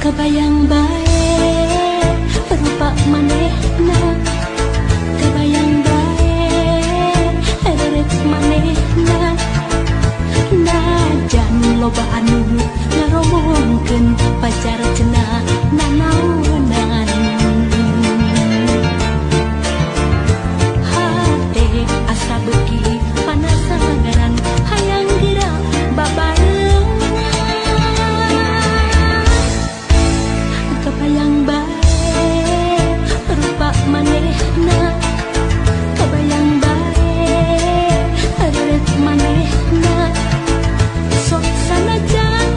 Kebayang bae rupa manehna, kebayang bae rerek manehna. Najan loba anu ngaromongkeun pacar cenah nanaonan. Hate asa beuki panasaran hayang dira babareng. Kebayang bae rupa manehna, kebayang bae rerek manehna. Sok sanajan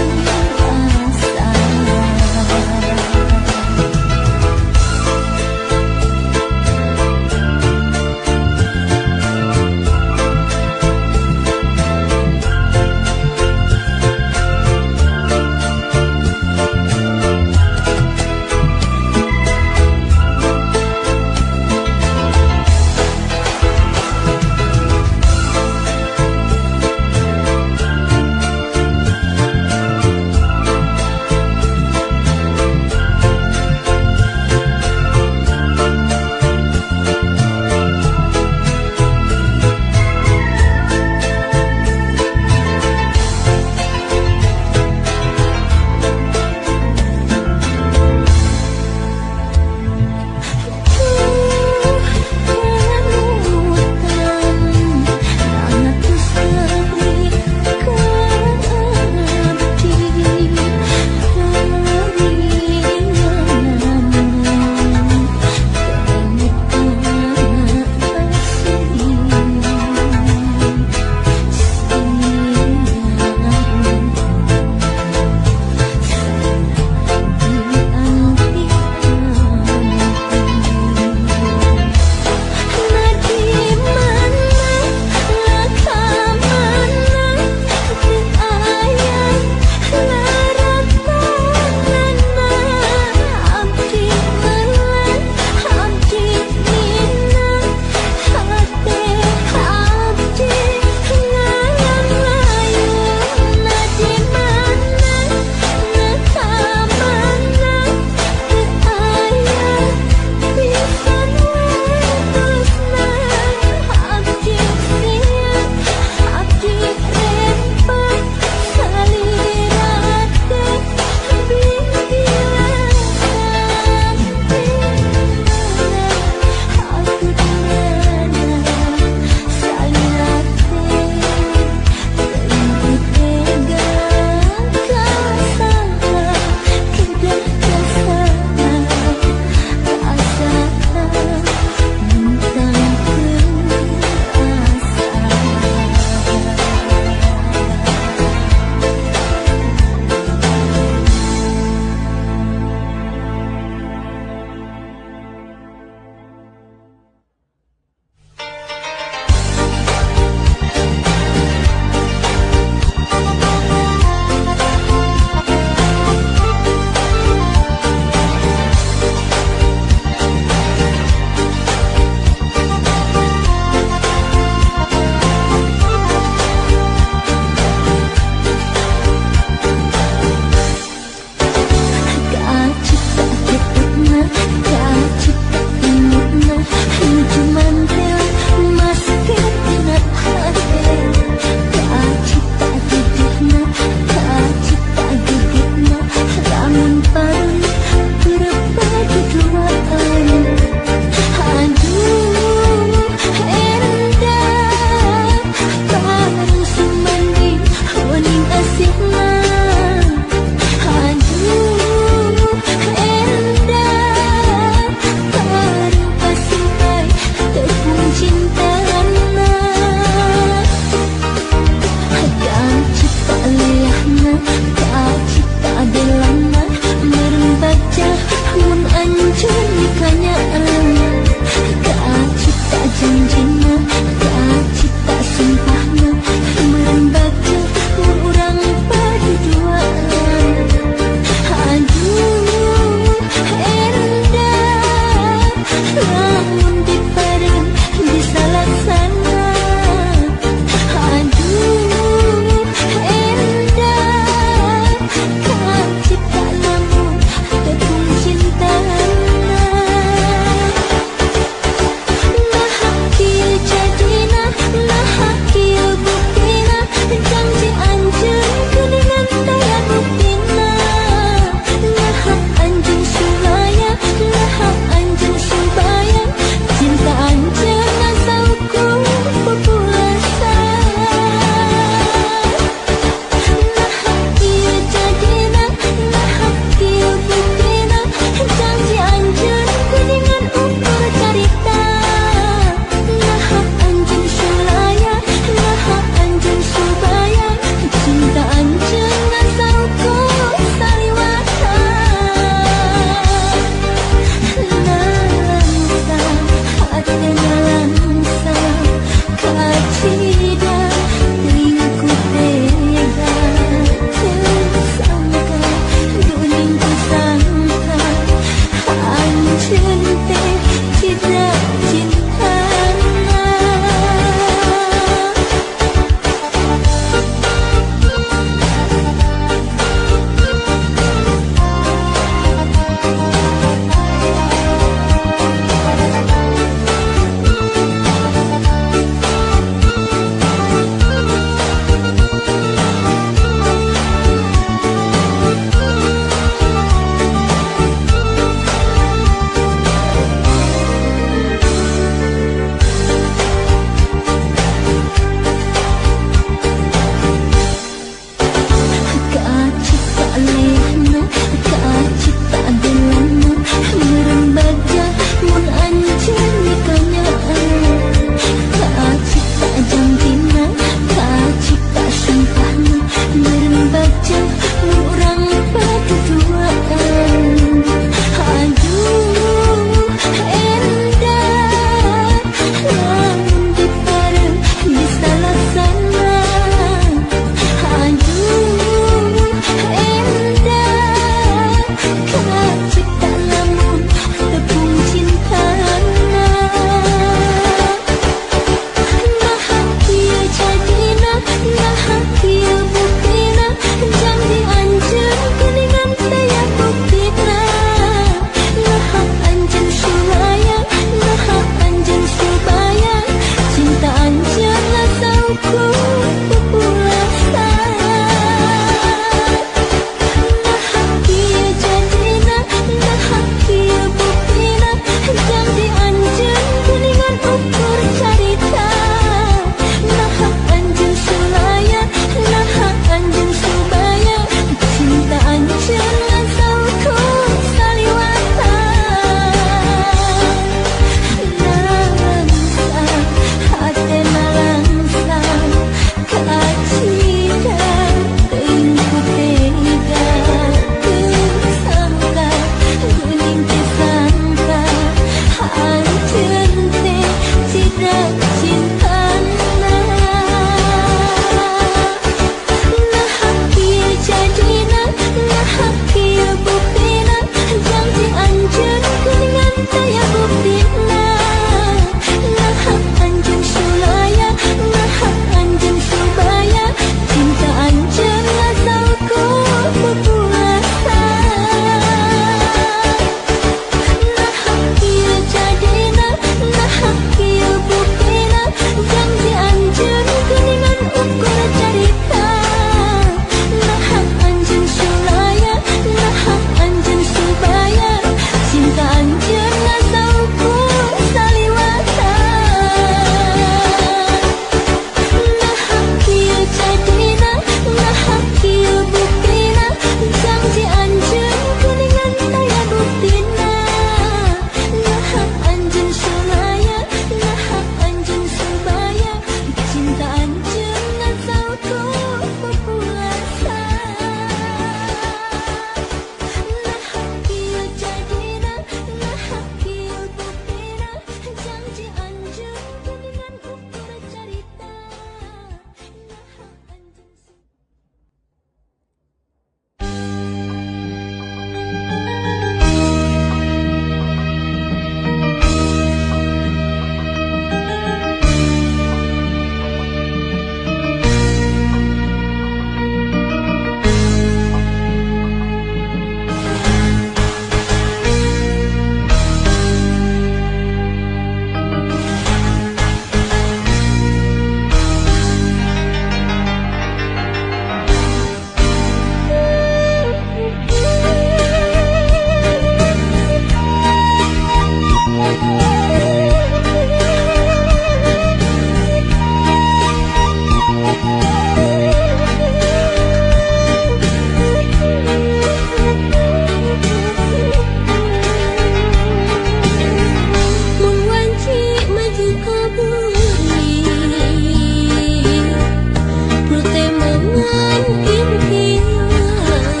impian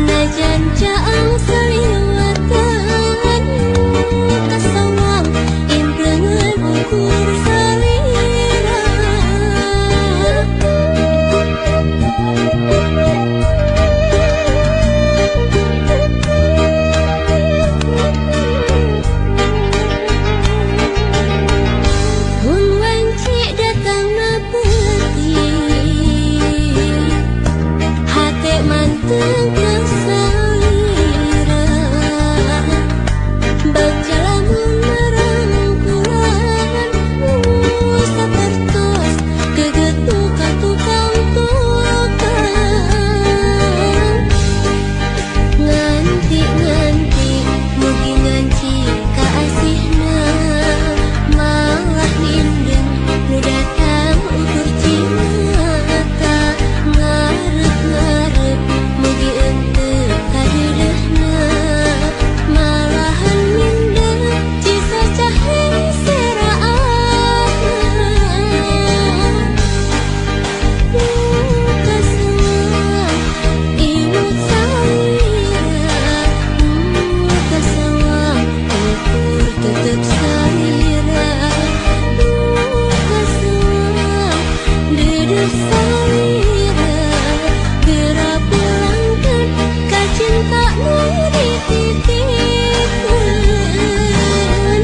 najan caang saliwatan kasawang imprengan ukur salira mun wanci datang na peuting hate manteng kasalira baca lamun merangkulan sapertos kegetukan tukang tukang nganti mugi nganci kaasihna malah nindeng nu datang ukur cinta ngarep mugi henteu kadeudeuhna malahan nindeng cisa cahe seraan kasawang imut salira kasawang ukur tetep salira kasawang deudeuh salira geura pulangkeun ka cinta nu dititipkeun.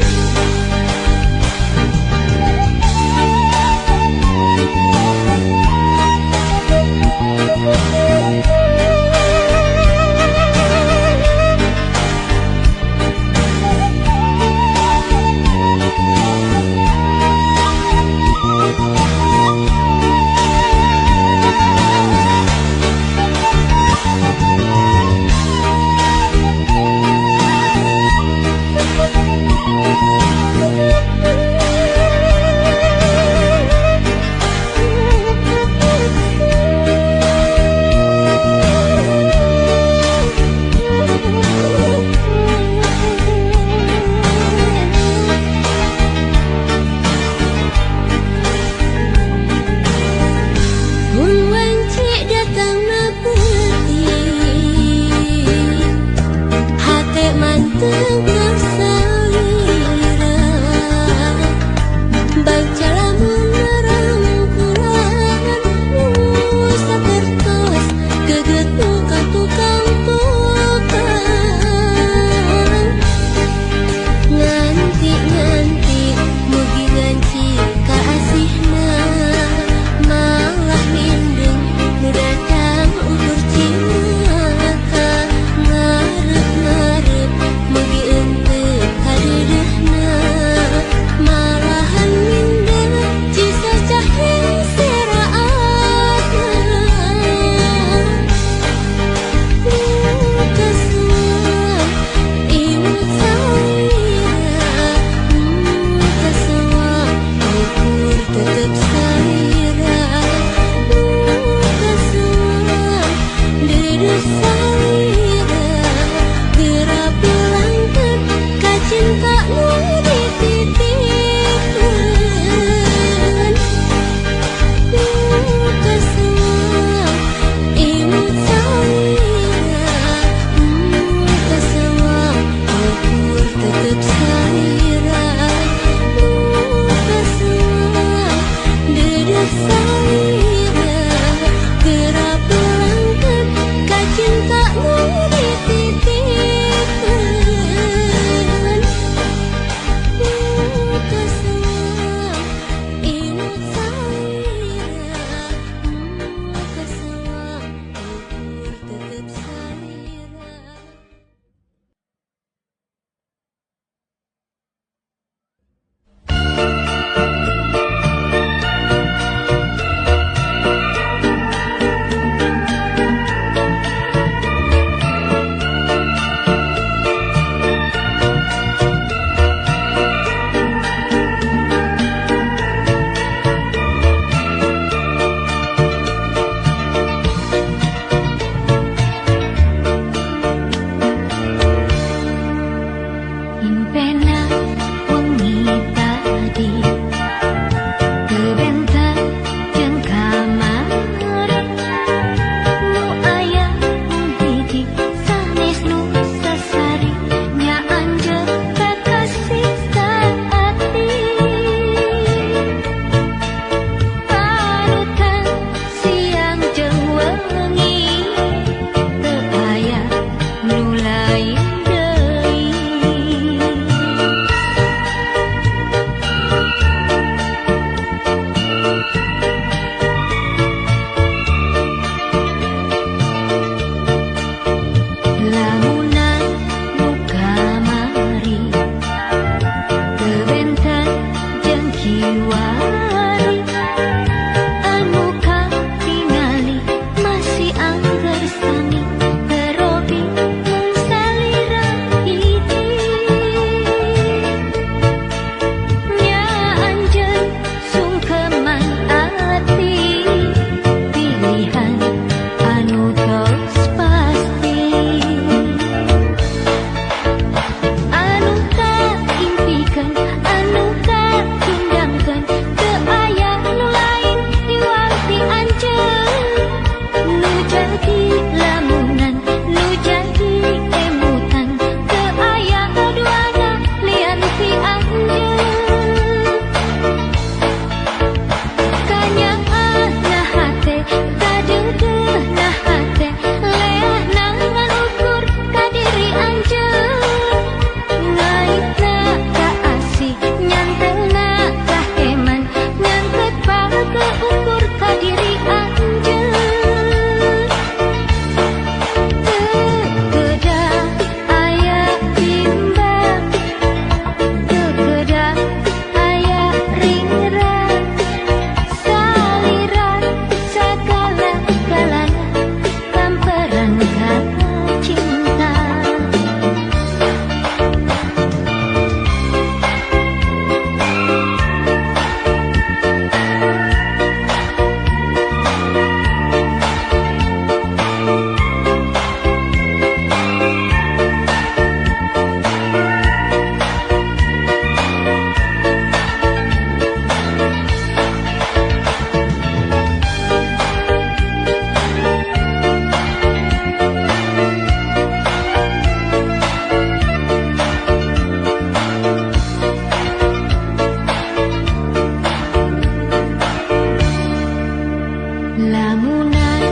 lamunan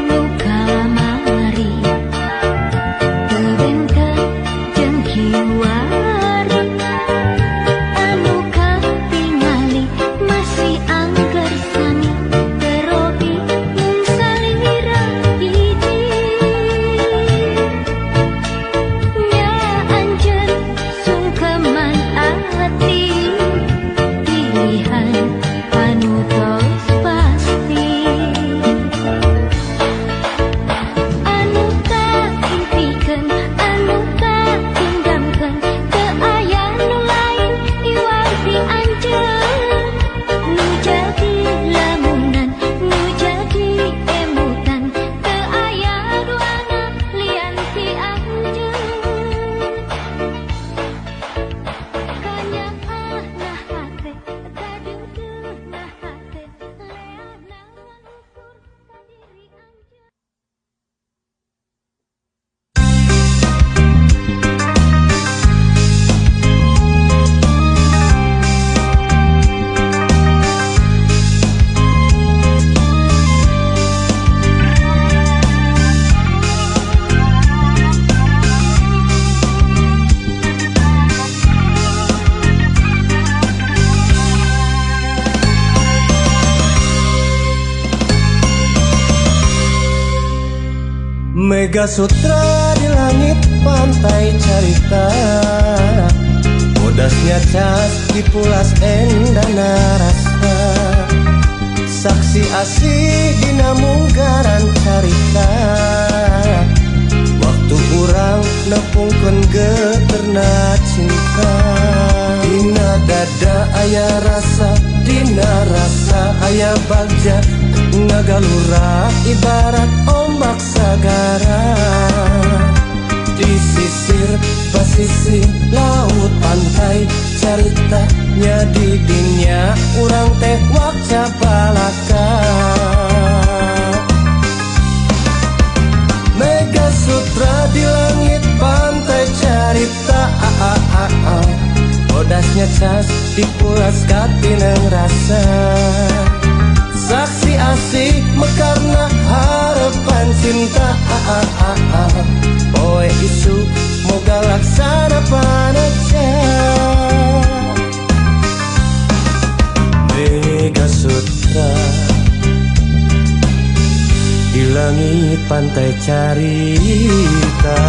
nu kamari tebengkeun jeung kiwari anu katingali masih angger sami terobi mun salira hiji nya anjeun sungkeman ati pilihan anu tos pasti anu kaimpikeun anu kaindamkeun teu aya nu lain iwang ti anjeun nu jadi lamunan nu jadi emutan teu aya duana lian ti anjeun kanya nah hate kadeudeun nah hate leana ngukur ka diri anjeun. Mega Sutra di langit pantai carita, bodasnya cas di pulas endana rasa, saksi asih dina munggaran carita, waktu urang nepungkeun geuterna cinta. Dina dada aya rasa, dina rasa aya bagja, ngagalura ibarat ombak sagara. Di sisir pasisir laut pantai caritanya di dinya urang teh wakca balaka. Mega Sutra di langit pantai carita, bodasnya cas di pulas katineng rasa, saksi asih mekarna harapan cinta. Poe isu moga laksana panaja. Mega Sutra di langit pantai carita.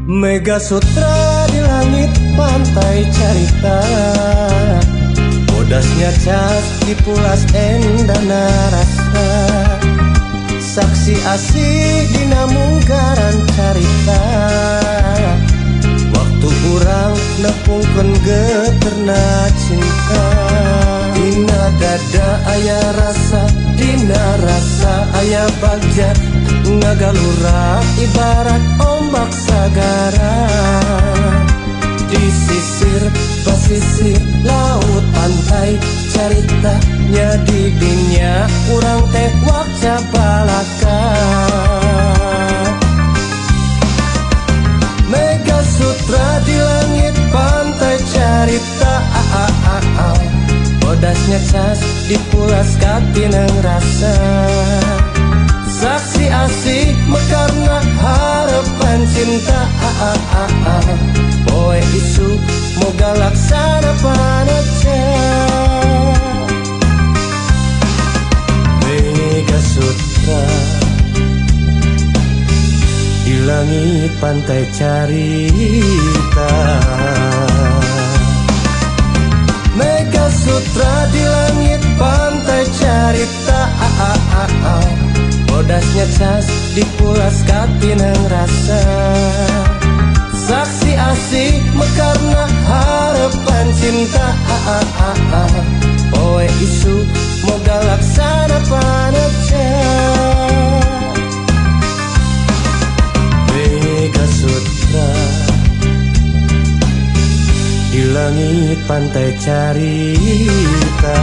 Mega Sutra di langit pantai carita, bodasnya cas di pulas endana rasa, saksi asih dina munggaran carita, waktu urang nepungkeun geuterna cinta. Dina dada aya rasa, dina rasa aya bagja, ngagalura ibarat ombak sagara. Di sisir pasisir laut pantai caritanya di dinya urang teh wakca balaka. Mega Sutra di langit pantai carita, bodasnya cas di pulas katineng rasa, saksi asih mekarna harapan cinta. Poe isu moga laksana panaja. Mega Sutra di langit pantai carita. Mega Sutra di langit pantai carita, bodasnya cas di pulas katineng rasa, saksi asih mekarna harapan cinta. Poe isu moga laksana paneja Mega Sutra di langit pantai carita.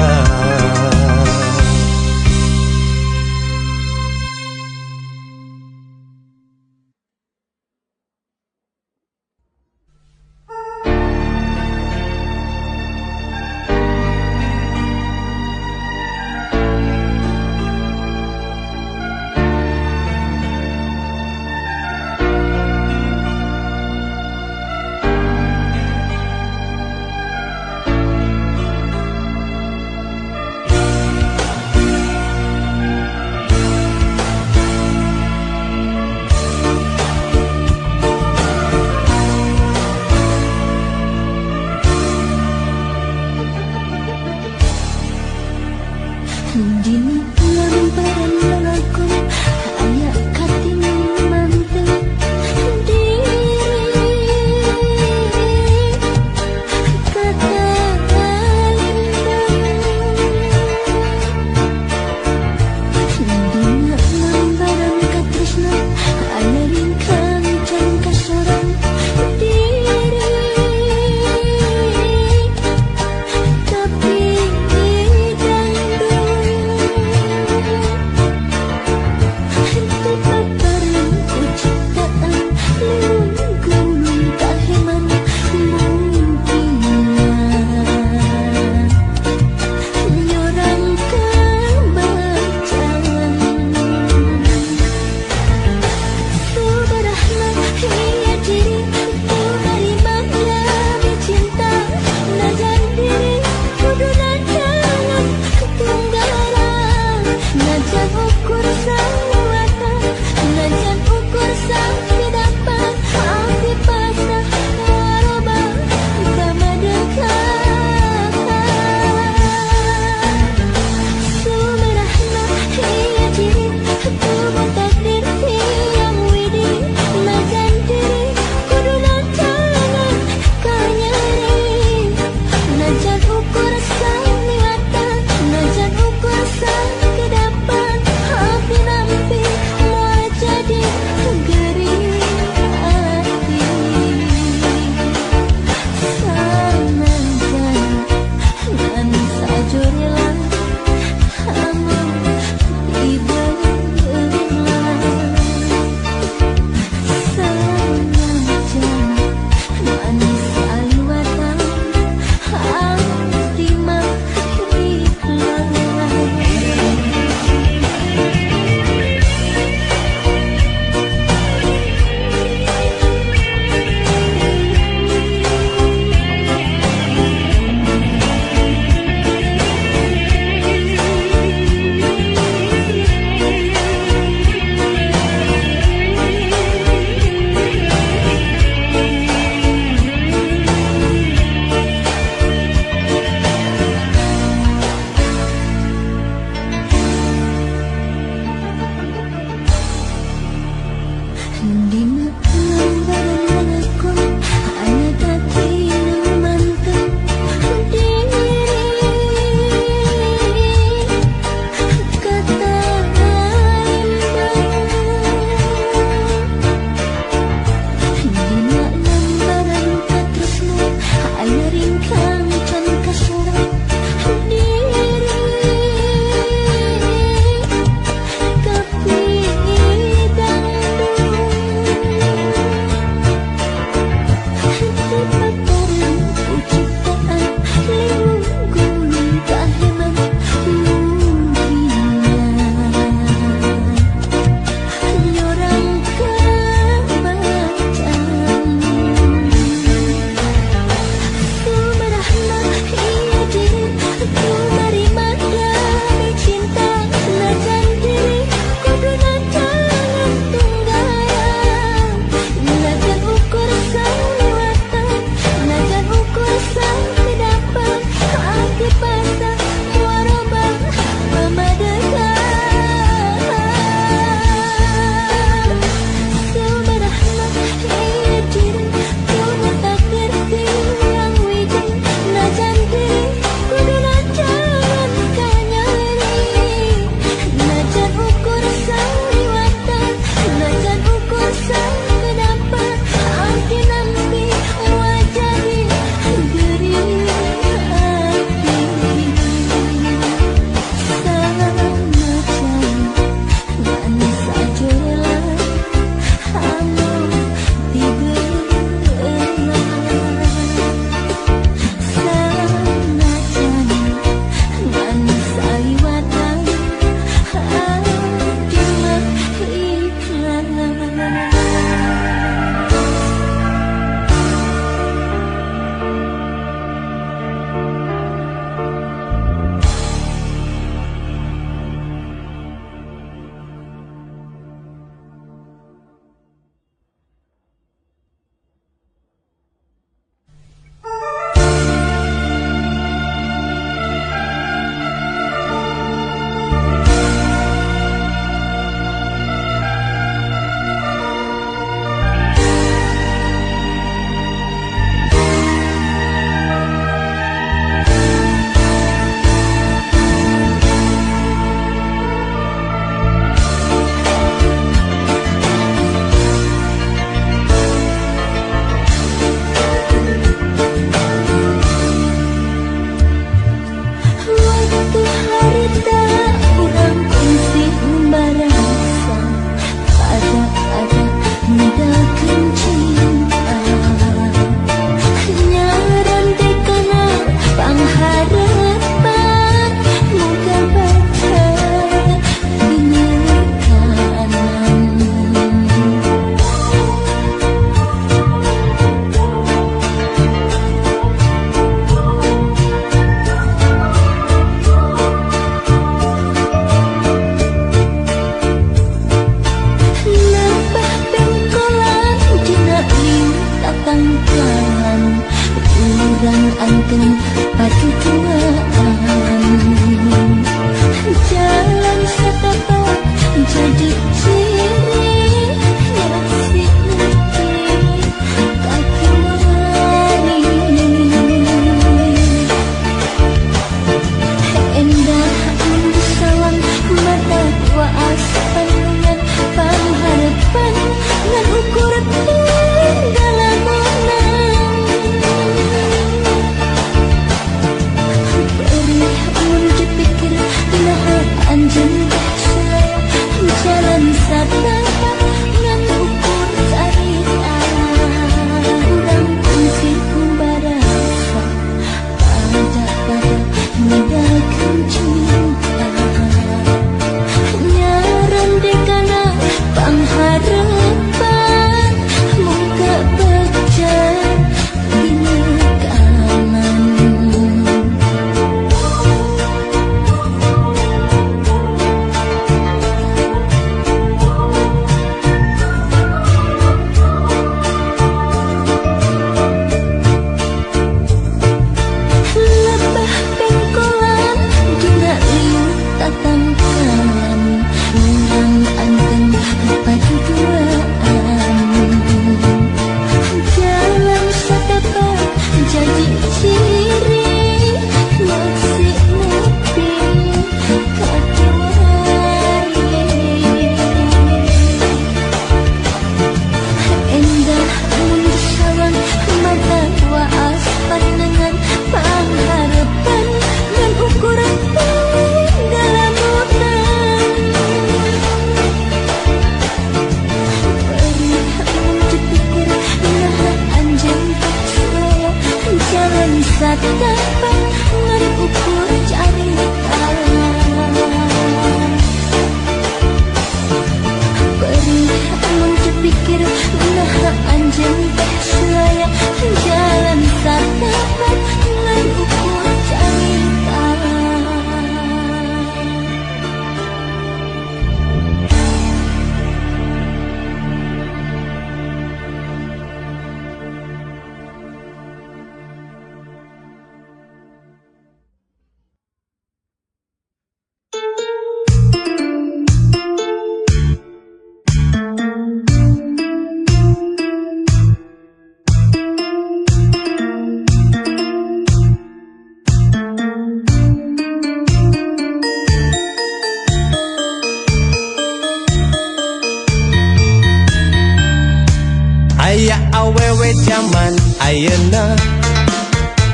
Aya awewe zaman ayeuna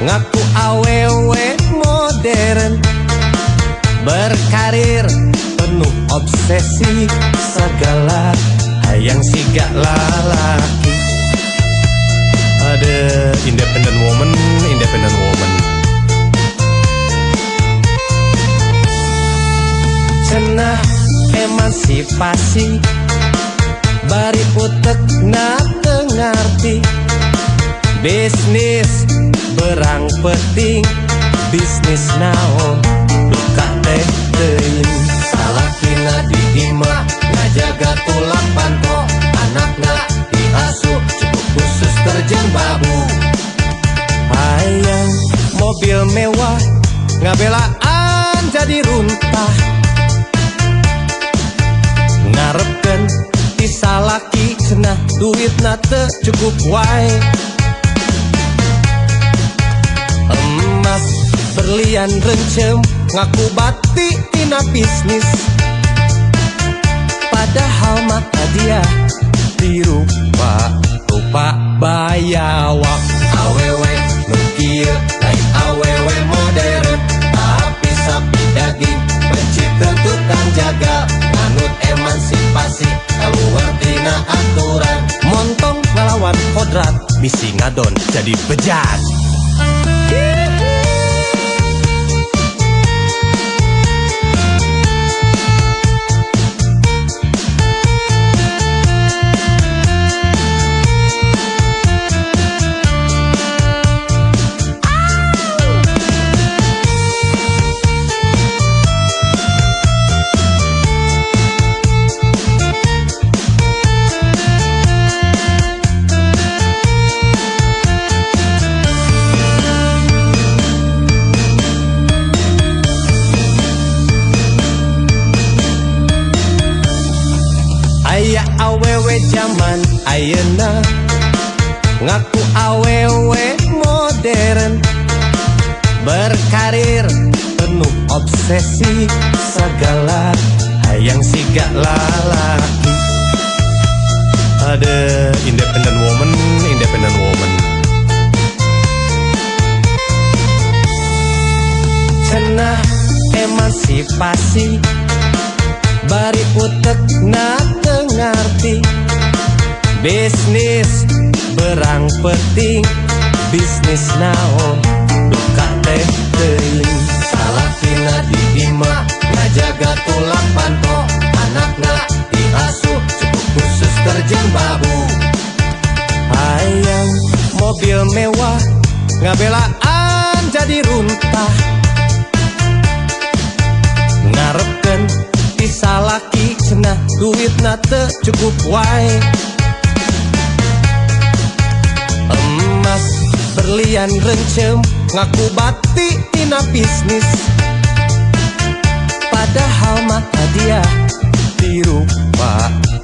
ngaku awewe modern, berkarir penuh obsesi segala hayang siga lalaki. Ada independent woman, independent woman. Cenah emansipasi bari utek na tengarti. Bisnis berang penting, bisnis naon duka teh teuing. Salakina diima ngajaga tulang panto, anakna diasuh cukup khusus terjang babu. Hayang mobil mewah ngabelaan jadi runtah, ngarepkeun ti salaki cenah duitna teu cukup wae. Emas berlian rencem ngaku bati tina bisnis, padahal mah hadiah dirupa rupa bayawak. Awewe nukil lain awewe modern, tapi sapi daging benci tukang jaga. Nganut emansipasi keluar tina aturan, montong ngelawan kodrat misi ngadon jadi bejat. awewe zaman ayeuna ngaku awewe modern, berkarir penuh obsesi, segala hayang siga lalaki. Ada independent woman, independent woman. Cenah emansipasi, bari utek na tengarti. Bisnis berang penting, bisnis naon duka teh teuing. Salakina diima ngajaga tulang panto, anakna diasuh cukup khusus terjang babu. Hayang mobil mewah, ngabelaan jadi runtah. Ngarepkeun ti salaki cenah duitna teu cukup wae. Emas berlian rencem ngaku bati tina bisnis, padahal mah hadiah dirupa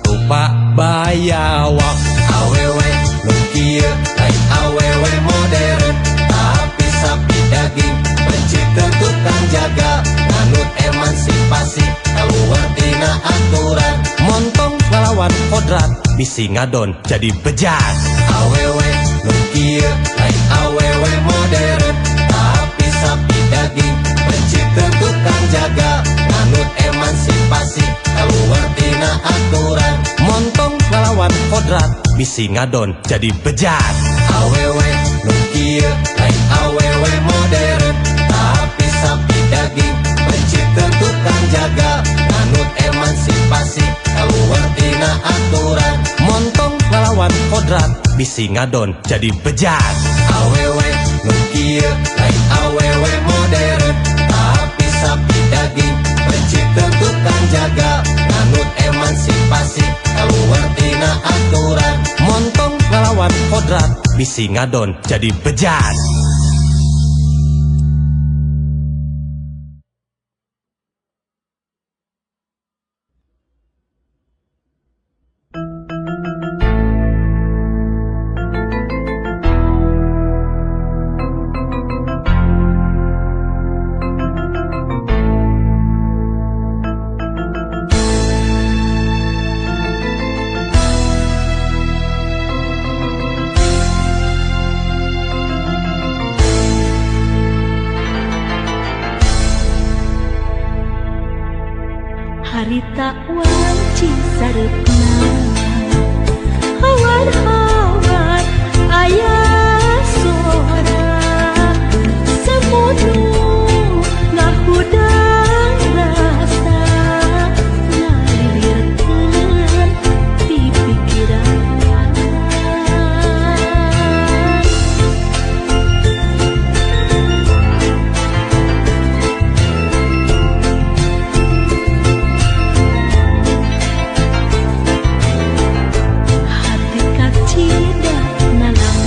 rupa bayawak. Awewe leukieu lain awewe modern, tapi sapi daging benci tukang jaga. Nganut emansipasi kaluar tina aturan, montong ngelawan kodrat bisi ngadon jadi bejat. Awewe leukieu lain awewe modern, tapi sapi daging benci tukang jaga. Nganut emansipasi kaluar tina aturan, montong ngelawan kodrat bisi ngadon jadi bejat. Awewe leukieu lain awewe modern, tapi sapi daging benci tukang jaga. Nganut emansipasi kaluar tina aturan, montong ngelawan kodrat bisi ngadon jadi bejat. Awewe leukieu lain awewe modern, tapi sapi daging benci tukang jaga. Nganut emansipasi kaluar tina aturan, montong ngelawan kodrat bisi ngadon jadi bejat. Harita wanci sarepna, hawan-hawan aya sora semunu ngahudang rasa ngalirkeun di pikiran. Hati kacida nalang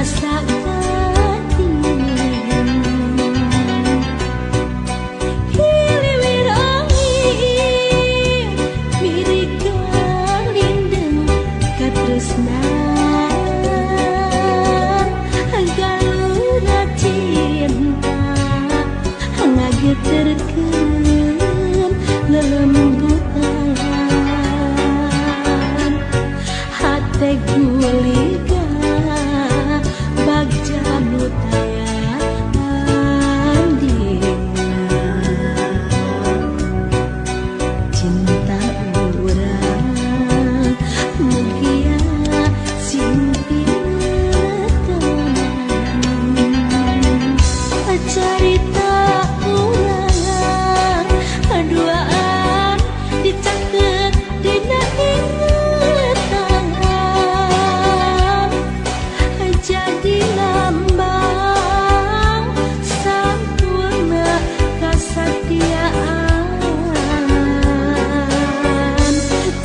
rasa batin hiliwir angin mirip galindeng katresnan galura cinta ngageterkeun lelembutan hate guliga bagja nutayan dina cinta urang mugia simpieutan carita urang duaan dicakeut dina ingatan jadi lambang sampurna kasatiaan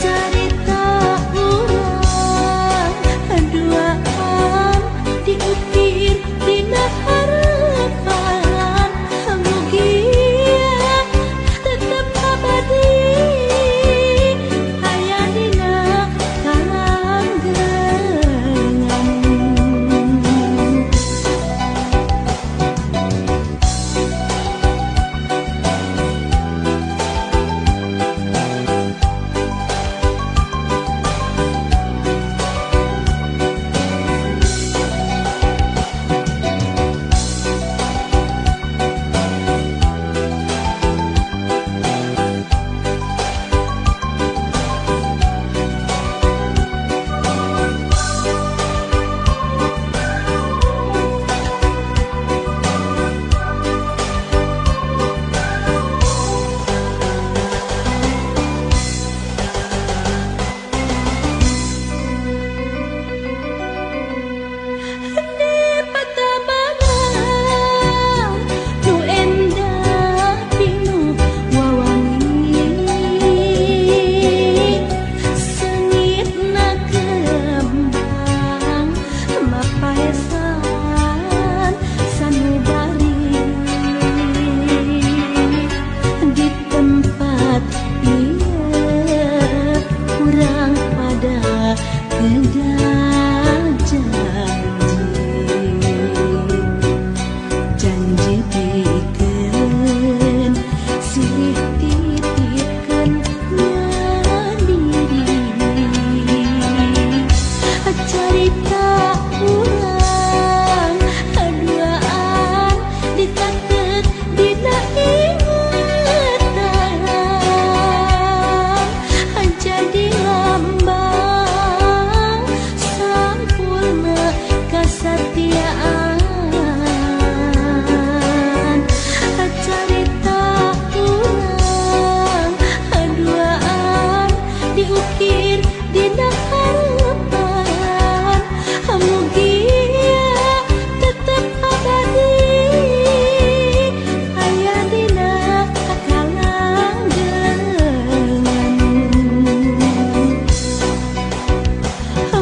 carita urang duaan diukir dina harapan mugia tetep abadi aya dina kalanggengan. Janji pikeun silih titipkeun nyadiri carita urang duaan dicakeut dina ingatan jadi lambang sampurna kasatiaan carita urang duaan diukir dina harapan mugia tetep abadi aya dina kalanggengan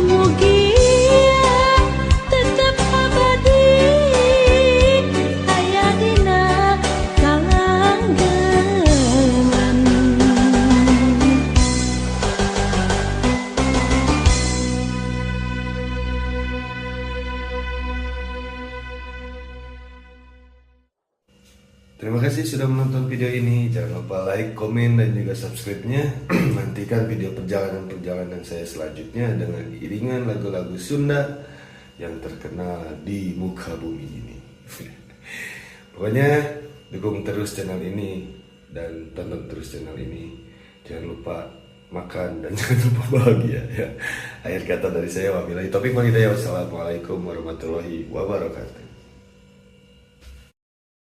mugia tetep abadi aya dina kalanggengan. Terima kasih sudah menonton video ini. Jangan lupa like, komen, dan juga subscribe-nya. Nantikan video perjalanan-perjalanan saya selanjutnya dengan iringan lagu-lagu Sunda yang terkenal di muka bumi ini. Pokoknya dukung terus channel ini dan tonton terus channel ini. Jangan lupa makan dan jangan lupa bahagia ya. Akhir kata dari saya, wabillahi taufiq wal hidayah. Wassalamualaikum warahmatullahi wabarakatuh.